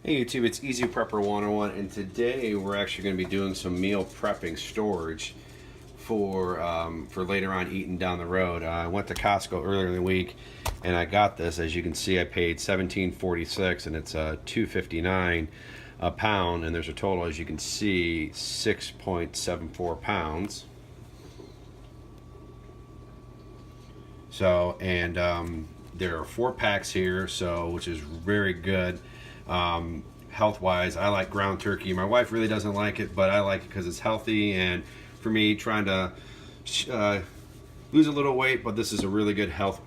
Hey YouTube, it's Easy Prepper 101, and today we're actually going to be doing some meal prepping storage for later on eating down the road. I went to Costco earlier in the week, and I got this. As you can see, I paid $17.46, and it's $2.59 a pound, and there's a total, as you can see, 6.74 pounds. So, and there are 4 packs here, so which is very good. Health wise, I like ground turkey. My wife really doesn't like it, but I like it because it's healthy, and for me, trying to lose a little weight, but this is a really good health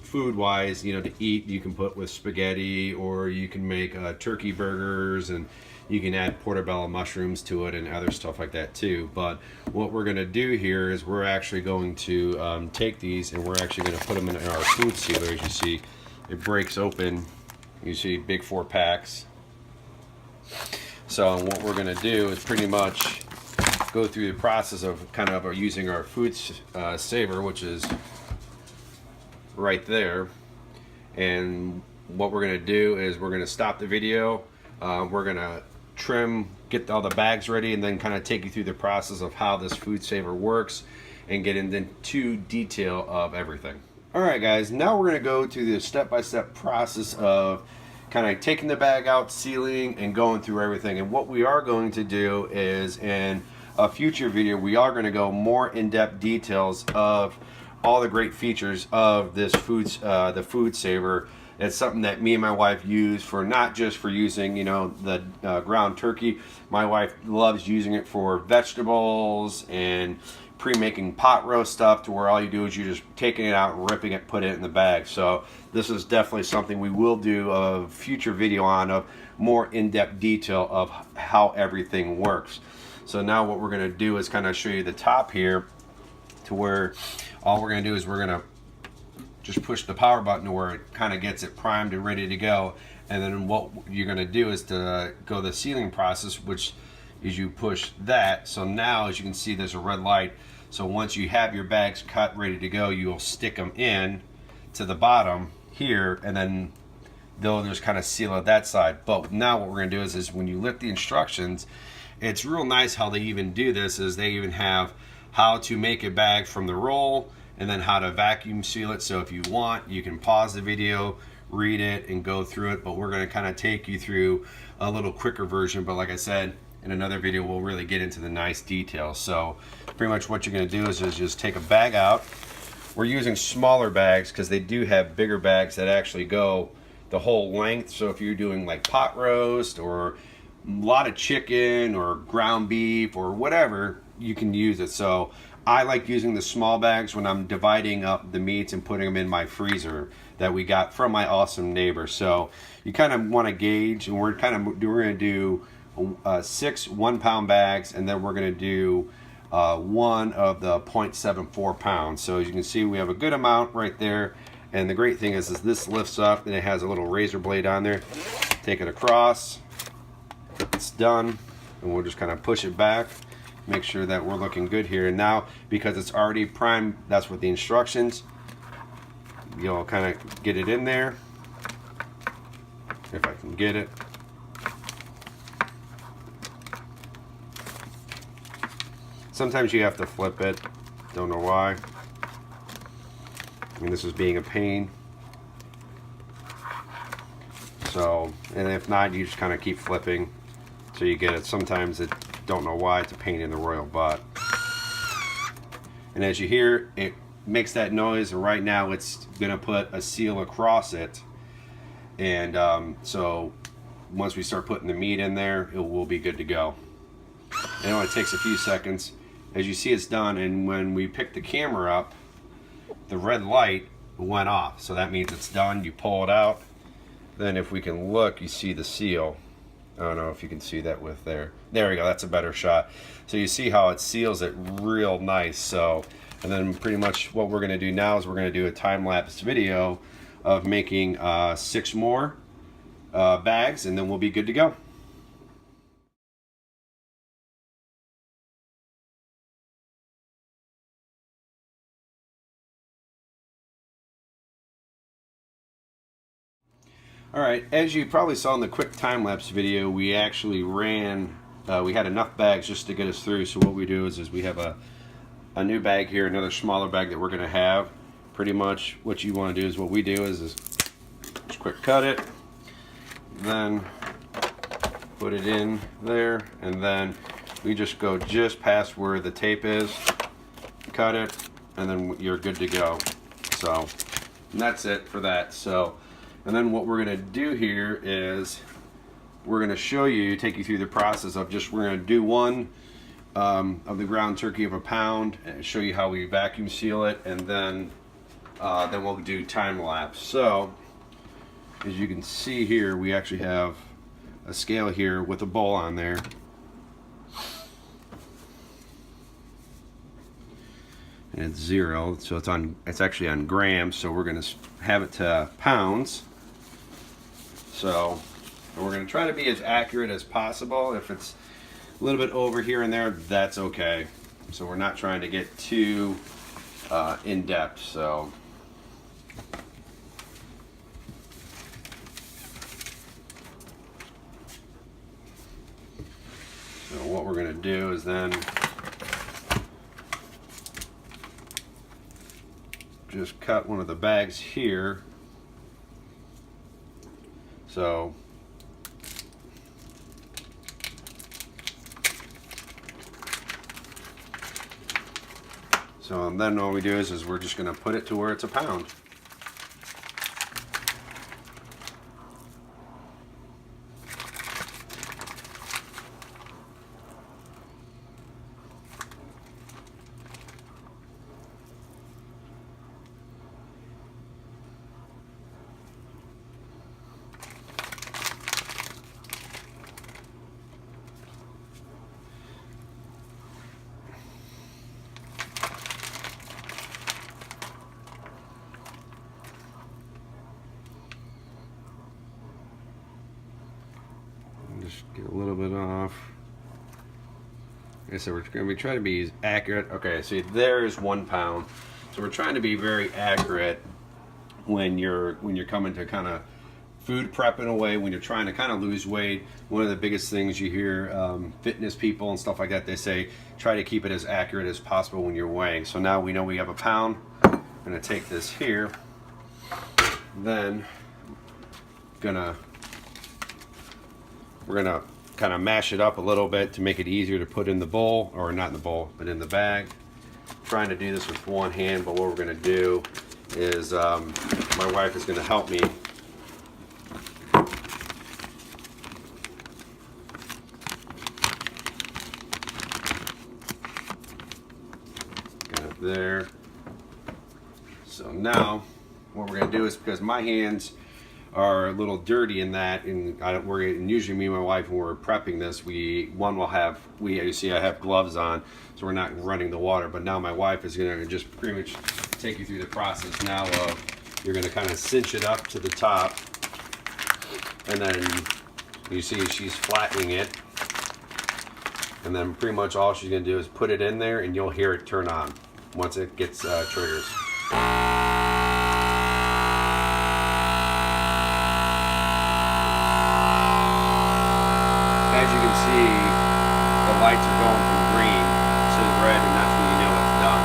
food wise, to eat. You can put with spaghetti, or you can make turkey burgers, and you can add portobello mushrooms to it and other stuff like that too. But what we're going to do here is we're actually going to take these, and we're actually going to put them in our food sealer. As you see, it breaks open. You see big 4 packs. So what we're going to do is pretty much go through the process of kind of using our food saver, which is right there. And what we're going to do is we're going to stop the video. We're going to trim, get all the bags ready, and then kind of take you through the process of how this food saver works and get into detail of everything. Alright guys, now we're going to go to the step-by-step process of kind of taking the bag out, sealing, and going through everything. And what we are going to do is, in a future video, we are going to go more in-depth details of all the great features of this the food saver. It's something that me and my wife use for, not just for using, the ground turkey. My wife loves using it for vegetables and pre-making pot roast stuff, to where all you do is you're just taking it out, ripping it, put it in the bag. So this is definitely something we will do a future video on, of more in-depth detail of how everything works. So now what we're going to do is kind of show you the top here, to where all we're going to do is we're going to just push the power button to where it kind of gets it primed and ready to go. And then what you're going to do is to go the sealing process, which is you push that. So now, as you can see, there's a red light. So once you have your bags cut, ready to go, you'll stick them in to the bottom here, and then they'll just kind of seal it that side. But now what we're going to do is when you lift the instructions, it's real nice how they even do this, is they even have how to make a bag from the roll, and then how to vacuum seal it. So if you want, you can pause the video, read it, and go through it. But we're going to kind of take you through a little quicker version. But like I said, in another video, we'll really get into the nice details. So pretty much what you're going to do is just take a bag out. We're using smaller bags because they do have bigger bags that actually go the whole length. So if you're doing like pot roast, or a lot of chicken, or ground beef, or whatever, you can use it. So I like using the small bags when I'm dividing up the meats and putting them in my freezer that we got from my awesome neighbor. So you kind of want to gauge, and we're going to do 6 1-pound bags, and then we're going to do one of the 0.74 pounds. So as you can see, we have a good amount right there. And the great thing is this lifts up, and it has a little razor blade on there. Take it across. It's done, and we'll just kind of push it back, make sure that we're looking good here. And now, because it's already primed, that's what the instructions, you'll kind of get it in there, if I can get it. Sometimes you have to flip it, don't know why. I mean, this is being a pain. So, and if not, you just kind of keep flipping so you get it. Sometimes it, don't know why, it's a pain in the royal butt. And as you hear, it makes that noise, and right now it's gonna put a seal across it. And so once we start putting the meat in there, it will be good to go. And it only takes a few seconds. As you see, it's done, and when we pick the camera up, the red light went off, so that means it's done. You pull it out, then if we can look, you see the seal. I don't know if you can see that with there we go, that's a better shot. So you see how it seals it real nice. So, and then pretty much what we're going to do now is we're going to do a time-lapse video of making 6 more bags, and then we'll be good to go. Alright, as you probably saw in the quick time-lapse video, we actually ran, we had enough bags just to get us through. So what we do is we have a new bag here, another smaller bag that we're going to have. Pretty much what you want to do is what we do is just quick cut it, then put it in there, and then we just go just past where the tape is, cut it, and then you're good to go. So and that's it for that. So, and then what we're going to do here is we're going to show you, take you through the process of just, we're going to do one of the ground turkey of a pound and show you how we vacuum seal it, and then we'll do time lapse. So as you can see here, we actually have a scale here with a bowl on there. And it's 0, so it's actually on grams, so we're going to have it to pounds. So we're going to try to be as accurate as possible. If it's a little bit over here and there, that's okay. So we're not trying to get too in depth. So what we're going to do is then just cut one of the bags here. So and then all we do is we're just going to put it to where it's a pound. Just get a little bit off. Like I said, we're going to be trying to be as accurate. Okay, see, there's 1 pound. So we're trying to be very accurate when you're coming to kind of food prep in a way, when you're trying to kind of lose weight. One of the biggest things you hear fitness people and stuff like that, they say try to keep it as accurate as possible when you're weighing. So now we know we have a pound. I'm going to take this here, then we're gonna kind of mash it up a little bit to make it easier to put in the bowl, or not in the bowl, but in the bag. I'm trying to do this with one hand, but what we're gonna do is my wife is gonna help me. Got it there. So now what we're gonna do is, because my hands are a little dirty in that, and usually me and my wife, when we're prepping this, you see I have gloves on, so we're not running the water. But now my wife is going to just pretty much take you through the process now of, you're going to kind of cinch it up to the top, and then you see she's flattening it, and then pretty much all she's going to do is put it in there, and you'll hear it turn on once it gets triggers. As you can see, the lights are going from green to red, and that's when you know it's done.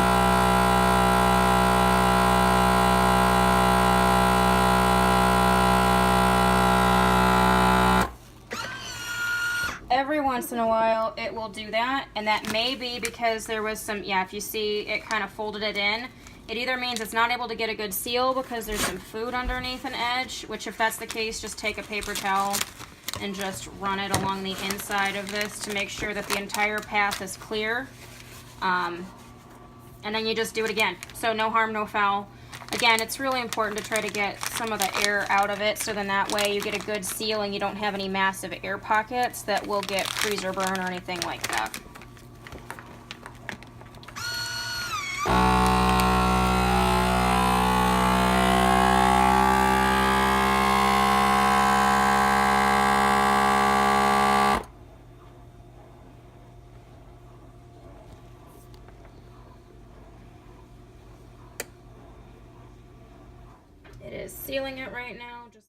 Every once in a while it will do that, and that may be because there was some, if you see it kind of folded it in, it either means it's not able to get a good seal because there's some food underneath an edge, which if that's the case, just take a paper towel and just run it along the inside of this to make sure that the entire path is clear. And then you just do it again. So no harm, no foul. Again, it's really important to try to get some of the air out of it, so then that way you get a good seal and you don't have any massive air pockets that will get freezer burn or anything like that. It is sealing it right now. Just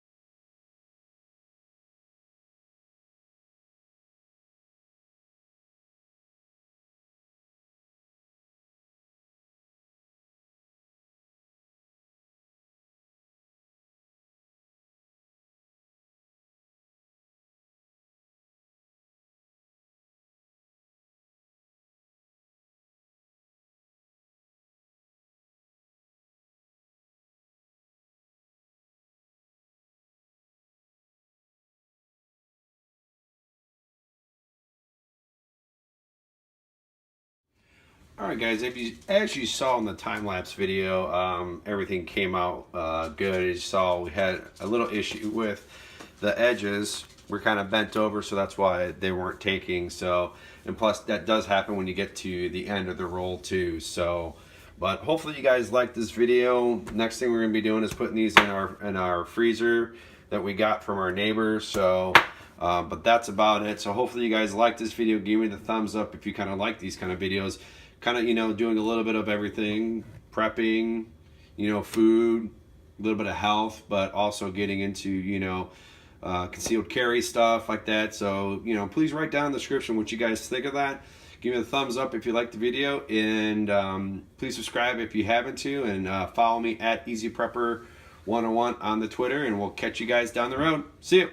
Alright guys, as you saw in the time-lapse video, everything came out good. As you saw, we had a little issue with the edges. We're kind of bent over, so that's why they weren't taking. So, and plus that does happen when you get to the end of the roll too. So, but hopefully you guys like this video. Next thing we're going to be doing is putting these in our freezer that we got from our neighbors. So, but that's about it. So hopefully you guys like this video. Give me the thumbs up if you kind of like these kind of videos. Kind of, you know, doing a little bit of everything, prepping, you know, food, a little bit of health, but also getting into, you know, concealed carry stuff like that. So, you know, please write down in the description what you guys think of that. Give me the thumbs up if you like the video, and please subscribe if you haven't to, and follow me at EasyPrepper101 on the Twitter, and we'll catch you guys down the road. See you.